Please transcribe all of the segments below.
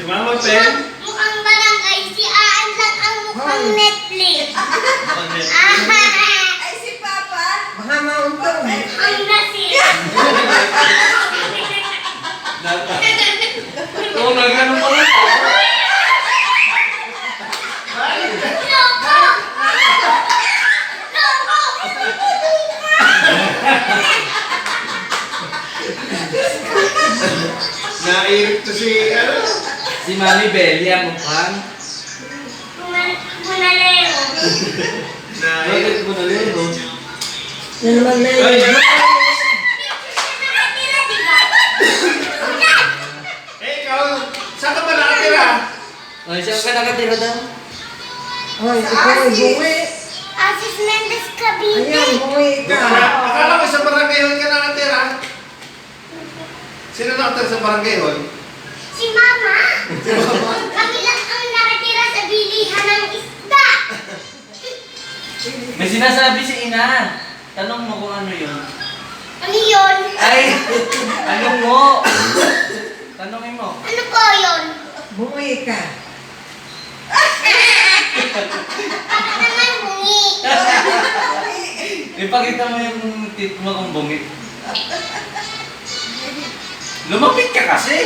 Si Mama Pen? Mukhang barangay. Si Aan lang ang mukhang Netflix. Ay, si Papa. Baka mauntong. Ang nasi. Oo, nagano pa lang. Loko! Loko! Nairit to si, ano? Si Mami Belly ang mukhang. Munaleo. Nairit. Bakit mo na rin, no? Yan naman na Ay, yun. ano? Nakatira, di ba? Eh, ikaw, saan ka ba nakatira? Ay, saan ka nakatira daw? Ay, ikaw ay bungi. Asis Mendez Cavite. Ayan, bungi ka. Akala ko sa barangay hall ka nakatira. Sino nakatira sa barangay hall? Si Mama. Kami lang ang nakatira sa bilihan ng isda. May sinasabi si Ina. Tanong mo kung ano yun. Ano yun? Ay! Tanong mo! Tanongin mo. Ano po yun? Bungi ka. Bakit naman bungi? Ipakita mo yung tit mo kung bungit. Lumapit ka kasi!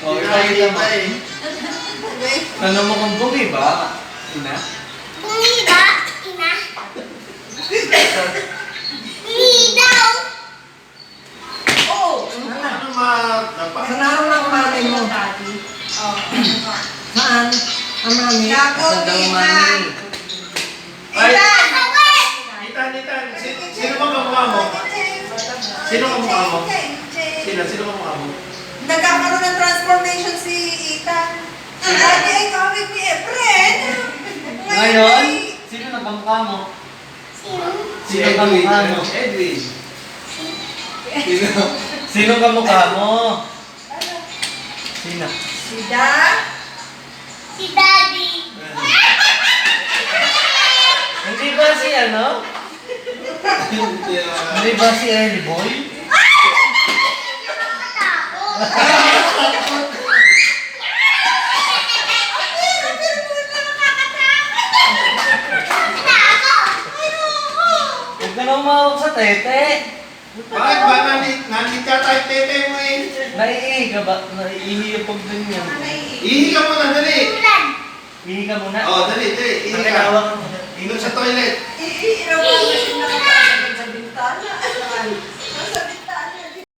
O, ipakita mo. Tanong mo kung bungi ba? Ina? Bungi ba? Ina? Bungi daw. Oh. Ano ma... Saan ang mami mo? Saan? Ang mami? Asan daw mami? Ay, Kasawin! Itan. Sino ba kamukha mo? Sino kamukha mo? Sino kamukha mo? Nagkakaroon ng transformation si Ethan. Lagi ay kawig ni Efren. Ngayon, sino nagkamukha mo? Sino? Sino kamukha mo? Edwin. Sino kamukha mo? Sino? Si Da. Si Daddy. Hindi ba si ano? Hindi ba si Ellie Boy? Nakakatakot. Huwag ka na umawag sa tete. Bakit ba nandit yata yung tete mo eh? Naiihi ka ba? Naiihi yung pag ganyan. Ihi ka muna, dali. Ulan. Ihi ka muna. Oo, dali. Ihi Ang ka. tinawag mo. Ihi sa toilet. Iirawan na siya nakapasok sa bintana.